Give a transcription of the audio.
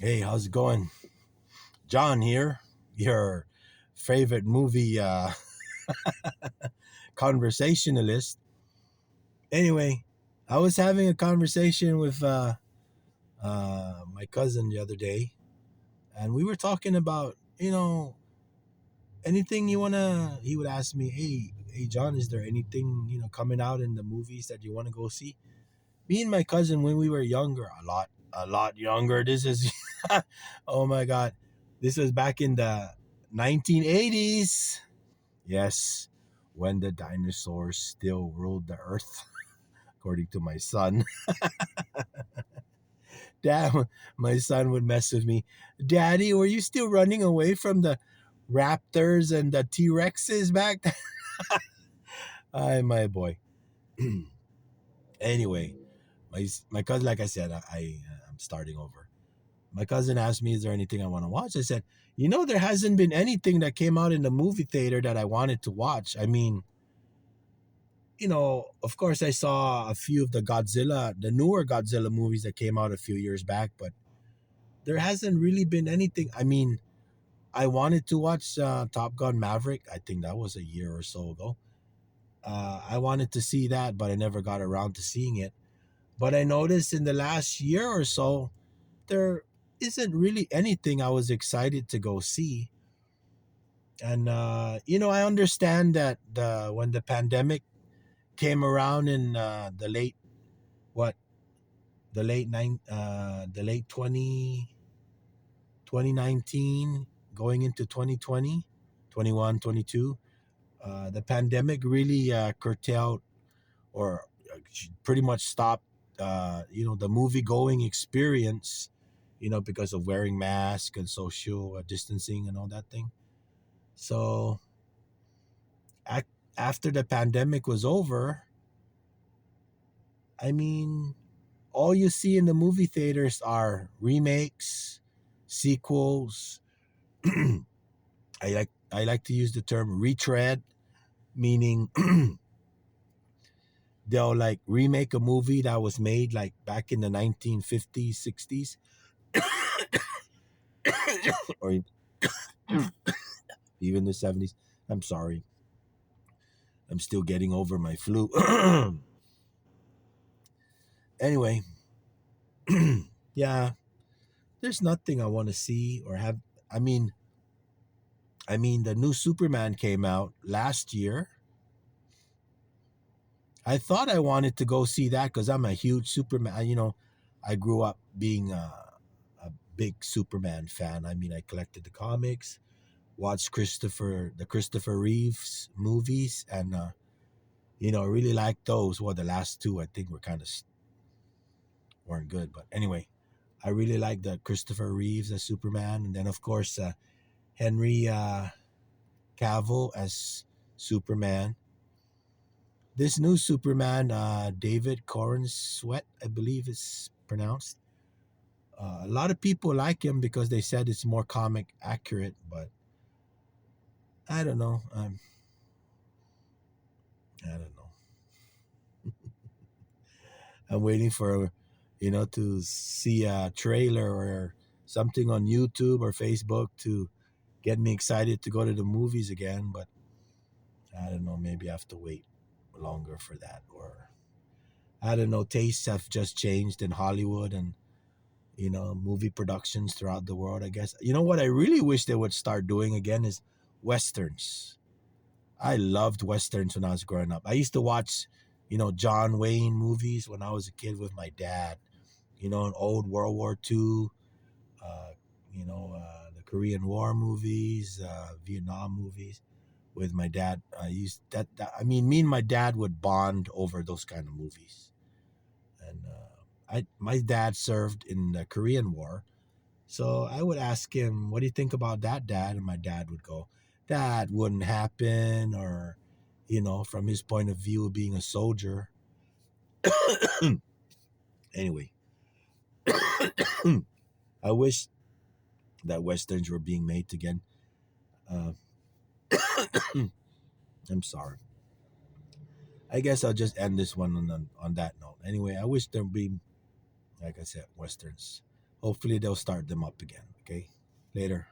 Hey, how's it going? John here, your favorite movie conversationalist. Anyway, I was having a conversation with my cousin the other day, and we were talking about, anything you want to. He would ask me, hey, John, is there anything, coming out in the movies that you want to go see? Me and my cousin, when we were younger, a lot younger, this is, oh my God, this was back in the 1980s. Yes, when the dinosaurs still ruled the earth, according to my son. Damn, my son would mess with me. Daddy, were you still running away from the raptors and the T Rexes back then? Ay, my boy. Anyway, my cousin, like I said, I'm starting over. My cousin asked me, "Is there anything I want to watch?" I said, there hasn't been anything that came out in the movie theater that I wanted to watch. I mean, of course, I saw a few of the newer Godzilla movies that came out a few years back, but there hasn't really been anything. I mean, I wanted to watch Top Gun Maverick. I think that was a year or so ago. I wanted to see that, but I never got around to seeing it. But I noticed in the last year or so, there isn't really anything I was excited to go see. And I understand that when the pandemic came around in the late what the late 2019 going into 2020, 21, 22, the pandemic really curtailed or pretty much stopped the movie going experience, because of wearing masks and social distancing and all that thing. So ac- after the pandemic was over, I mean, all you see in the movie theaters are remakes, sequels. I like to use the term retread, meaning they'll like remake a movie that was made like back in the 1950s, 60s, or even the 70s. I'm sorry. I'm still getting over my flu. Anyway, yeah, there's nothing I want to see or have. I mean, the new Superman came out last year. I thought I wanted to go see that because I'm a huge Superman. I grew up being a big Superman fan. I mean, I collected the comics, watched the Christopher Reeves movies, and I really liked those. Well, the last two I think were kind of weren't good, but anyway, I really like the Christopher Reeves as Superman, and then of course Henry Cavill as Superman. This new Superman, David Corn Sweat, I believe it's pronounced. A lot of people like him because they said it's more comic accurate, but I don't know. I don't know. I'm waiting for, to see a trailer or something on YouTube or Facebook to get me excited to go to the movies again. But I don't know. Maybe I have to wait longer for that, or I don't know. Tastes have just changed in Hollywood and movie productions throughout the world. I guess what I really wish they would start doing again is westerns. I loved westerns when I was growing up. I used to watch, John Wayne movies when I was a kid with my dad. An old World War II, uh, the Korean War movies, Vietnam movies with my dad. I used that. I mean, me and my dad would bond over those kind of movies. And my dad served in the Korean War, so I would ask him, "What do you think about that, Dad?" And my dad would go, "That wouldn't happen," or from his point of view of being a soldier. Anyway, I wish that westerns were being made again. Uh, I'm sorry. I guess I'll just end this one on that note. Anyway, I wish there'd be, like I said, westerns. hopefully they'll start them up again. Okay, later.